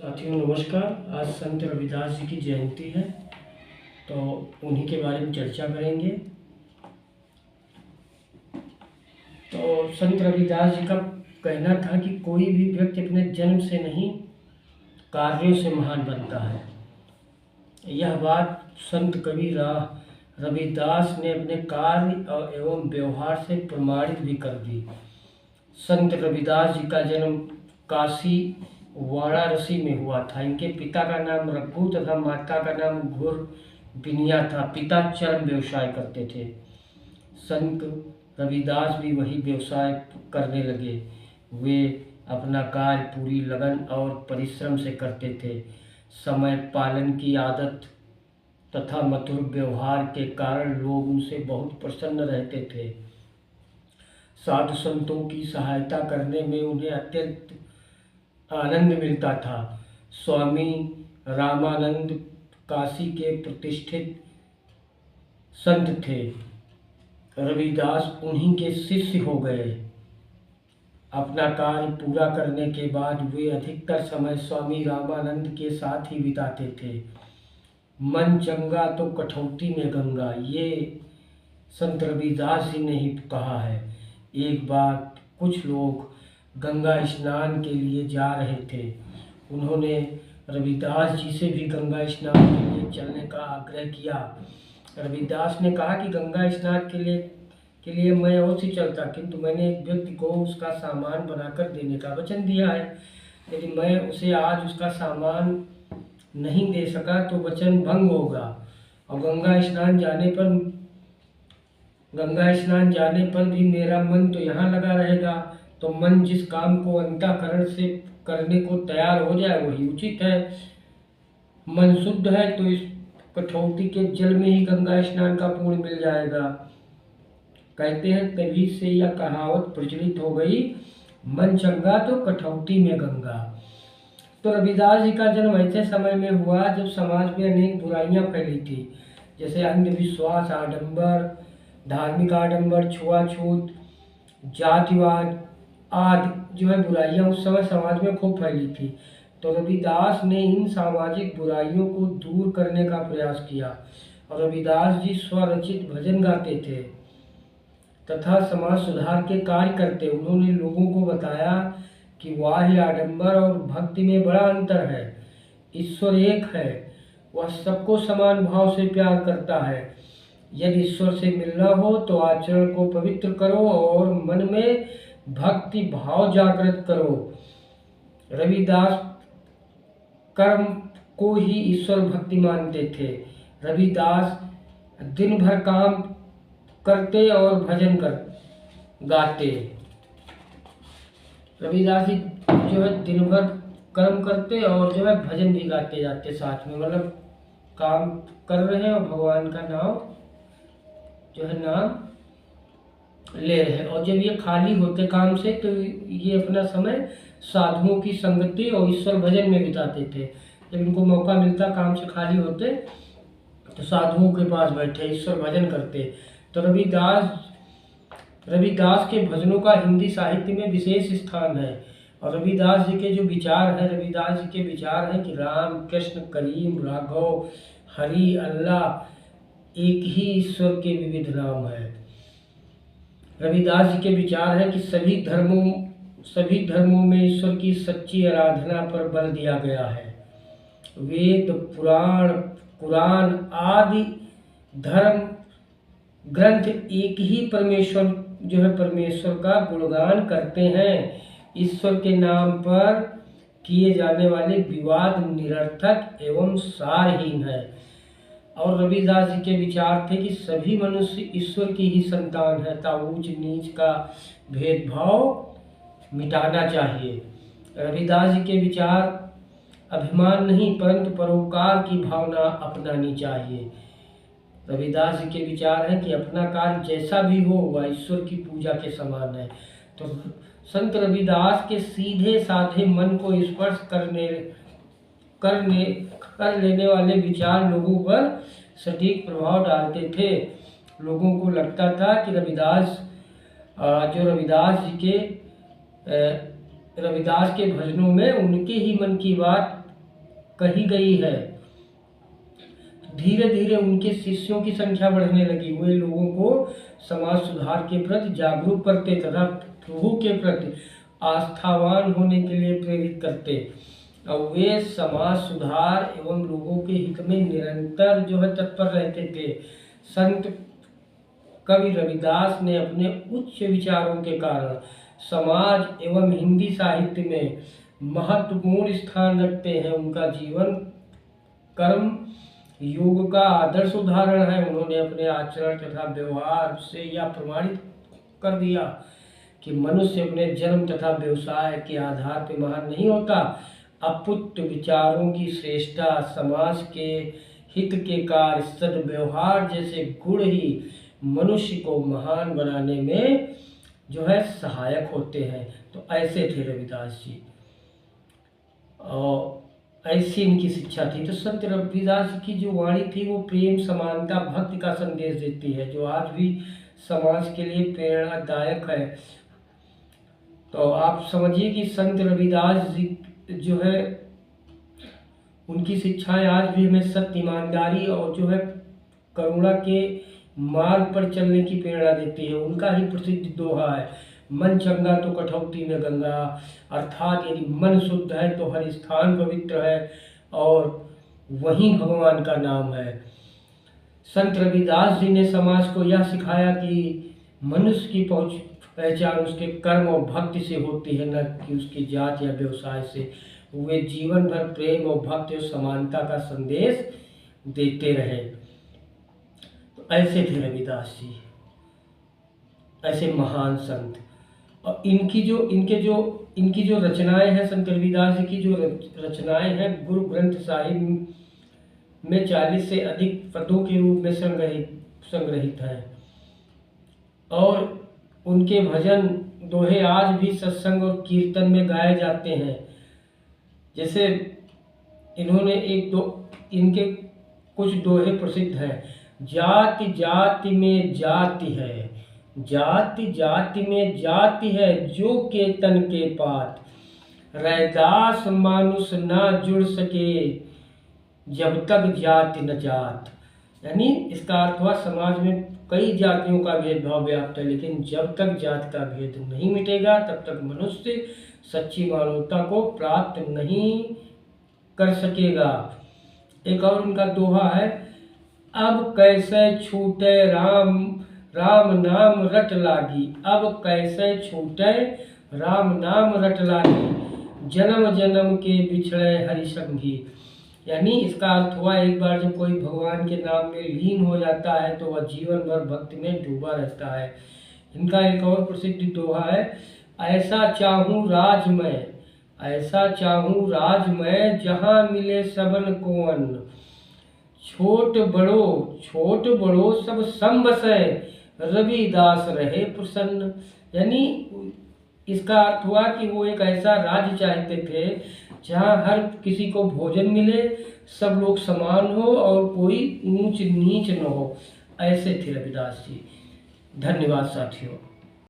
साथियों नमस्कार। आज संत रविदास जी की जयंती है, तो उन्हीं के बारे में चर्चा करेंगे। तो संत रविदास जी का कहना था कि कोई भी व्यक्ति अपने जन्म से नहीं, कार्यों से महान बनता है। यह बात संत कवि रविदास ने अपने कार्य एवं व्यवहार से प्रमाणित भी कर दी। संत रविदास जी का जन्म काशी वाराणसी में हुआ था। इनके पिता का नाम रघु तथा माता का नाम घुर बिनिया था। पिता चर्म व्यवसाय करते थे। संत रविदास भी वही व्यवसाय करने लगे। वे अपना कार्य पूरी लगन और परिश्रम से करते थे। समय पालन की आदत तथा मधुर व्यवहार के कारण लोग उनसे बहुत प्रसन्न रहते थे। साधु संतों की सहायता करने में उन्हें अत्यंत आनंद मिलता था। स्वामी रामानंद काशी के प्रतिष्ठित संत थे। रविदास उन्हीं के शिष्य हो गए। अपना कार्य पूरा करने के बाद वे अधिकतर समय स्वामी रामानंद के साथ ही बिताते थे। मन चंगा तो कठौती में गंगा, ये संत रविदास जी ने ही कहा है। एक बार कुछ लोग गंगा स्नान के लिए जा रहे थे। उन्होंने रविदास जी से भी गंगा स्नान के लिए चलने का आग्रह किया। रविदास ने कहा कि गंगा स्नान के लिए मैं अवश्य चलता, किंतु मैंने एक व्यक्ति को उसका सामान बनाकर देने का वचन दिया है। यदि मैं उसे आज उसका सामान नहीं दे सका तो वचन भंग होगा और गंगा स्नान जाने पर भी मेरा मन तो यहाँ लगा रहेगा। तो मन जिस काम को अंतःकरण से करने को तैयार हो जाए वही उचित है। मन शुद्ध है तो इस कठौती के जल में ही गंगा स्नान का पुण्य मिल जाएगा। कहते हैं तभी से यह कहावत प्रचलित हो गई, मन चंगा तो कठौती में गंगा। तो रविदास जी का जन्म ऐसे समय में हुआ जब समाज में अनेक बुराइयां फैली थी, जैसे अंधविश्वास, आडंबर, धार्मिक आडंबर, छुआछूत, जातिवाद आदि जो है बुराइयां उस समय समाज में खूब फैली थी। तो रविदास ने इन सामाजिक बुराइयों को दूर करने का प्रयास किया और रविदास जी स्वरचित भजन गाते थे तथा समाज सुधार के कार्य करते। उन्होंने लोगों को बताया कि बाह्य आडंबर और भक्ति में बड़ा अंतर है। ईश्वर एक है, वह सबको समान भाव से प्यार करता है। यदि ईश्वर से मिलना हो तो आचरण को पवित्र करो और मन में भक्ति भाव जागृत करो। रविदास कर्म को ही ईश्वर भक्ति मानते थे। रविदास दिन भर काम करते और भजन गाते। रविदास जी जो है दिन भर कर्म करते और जो है भजन भी गाते जाते साथ में, मतलब काम कर रहे हैं और भगवान का नाम ले रहे हैं। और जब ये खाली होते काम से तो ये अपना समय साधुओं की संगति और ईश्वर भजन में बिताते थे। जब इनको मौका मिलता काम से खाली होते तो साधुओं के पास बैठे ईश्वर भजन करते। तो रविदास के भजनों का हिंदी साहित्य में विशेष स्थान है। और रविदास जी के जो विचार हैं, रविदास जी के विचार हैं कि राम, कृष्ण, करीम, राघव, हरि, अल्लाह एक ही ईश्वर के विविध नाम है। रविदास जी के विचार हैं कि सभी धर्मों में ईश्वर की सच्ची आराधना पर बल दिया गया है। वेद, पुराण, कुरान आदि धर्म ग्रंथ एक ही परमेश्वर का गुणगान करते हैं। ईश्वर के नाम पर किए जाने वाले विवाद निरर्थक एवं सारहीन है। और रविदास जी के विचार थे कि सभी मनुष्य ईश्वर की ही संतान है, ऊंच नीच का भेदभाव मिटाना चाहिए। रविदास जी के विचार अभिमान नहीं परंतु परोपकार की भावना अपनानी चाहिए। रविदास जी के विचार है कि अपना कार्य जैसा भी हो वह ईश्वर की पूजा के समान है। तो संत रविदास के सीधे साधे मन को स्पर्श कर लेने वाले विचार लोगों पर सटीक प्रभाव डालते थे। लोगों को लगता था कि रविदास के भजनों में उनके ही मन की बात कही गई है। धीरे धीरे उनके शिष्यों की संख्या बढ़ने लगी। वे लोगों को समाज सुधार के प्रति जागरूक करते तथा प्रभु के प्रति आस्थावान होने के लिए प्रेरित करते। और वे समाज सुधार एवं लोगों के हित में निरंतर तत्पर रहते थे। संत कवि रविदास ने अपने उच्च विचारों के कारण समाज एवं हिंदी साहित्य में महत्वपूर्ण स्थान रखते हैं। उनका जीवन कर्म योग का आदर्श उदाहरण है। उन्होंने अपने आचरण तथा व्यवहार से यह प्रमाणित कर दिया कि मनुष्य अपने जन्म तथा व्यवसाय के आधार पर महान नहीं होता, अपुट विचारों की श्रेष्ठता, समाज के हित के कार्य, सद्व्यवहार जैसे गुण ही मनुष्य को महान बनाने में सहायक होते हैं। तो ऐसे थे रविदास जी और ऐसी इनकी शिक्षा थी। तो संत रविदास जी की जो वाणी थी वो प्रेम, समानता, भक्ति का संदेश देती है, जो आज भी समाज के लिए प्रेरणादायक है। तो आप समझिए कि संत रविदास जी उनकी शिक्षाएं आज भी हमें सत्य, ईमानदारी और करुणा के मार्ग पर चलने की प्रेरणा देती है। उनका ही प्रसिद्ध दोहा है, मन चंगा तो कठौती में गंगा, अर्थात यदि मन शुद्ध है तो हर स्थान पवित्र है और वहीं भगवान का नाम है। संत रविदास जी ने समाज को यह सिखाया कि मनुष्य की पहचान उसके कर्म और भक्ति से होती है, न कि उसकी जात या व्यवसाय से। वे जीवन भर प्रेम और भक्ति और समानता का संदेश देते रहे। तो ऐसे थे रविदास जी, ऐसे महान संत। और इनकी जो रचनाएं हैं, संत रविदास जी की जो रचनाएं हैं, गुरु ग्रंथ साहिब में 40 से अधिक पदों के रूप में संग्रहित हैं। और उनके भजन दोहे आज भी सत्संग और कीर्तन में गाए जाते हैं। जैसे इन्होंने इनके कुछ दोहे प्रसिद्ध हैं। जाति जाति में जाति है, जाति जाति में जाति है, जो के तन के पात, रैदास मानुष ना जुड़ सके, जब तक जाति न जात। यानी इसका अर्थ हुआ समाज में कई जातियों का भेदभाव व्याप्त है, लेकिन जब तक जाति का भेद नहीं मिटेगा तब तक मनुष्य सच्ची मानवता को प्राप्त नहीं कर सकेगा। एक और उनका दोहा है, अब कैसे छूटे राम राम नाम रट लागी, अब कैसे छूटे राम नाम रट लागी, जन्म जन्म के बिछड़े हरि संगी। यानी इसका अर्थ हुआ, एक बार जब कोई भगवान के नाम में लीन हो जाता है तो वह जीवन भर भक्ति में डूबा रहता है। इनका एक और प्रसिद्ध दोहा है, ऐसा चाहूँ राज में, ऐसा चाहूँ राज में, जहाँ मिले सबन को अन्न, छोट बड़ो सब सम बसे, रविदास रहे प्रसन्न। यानी इसका अर्थ हुआ कि वो एक ऐसा राज्य चाहते थे जहाँ हर किसी को भोजन मिले, सब लोग समान हो और कोई ऊंच नीच न हो। ऐसे थे रविदास जी। धन्यवाद साथियों।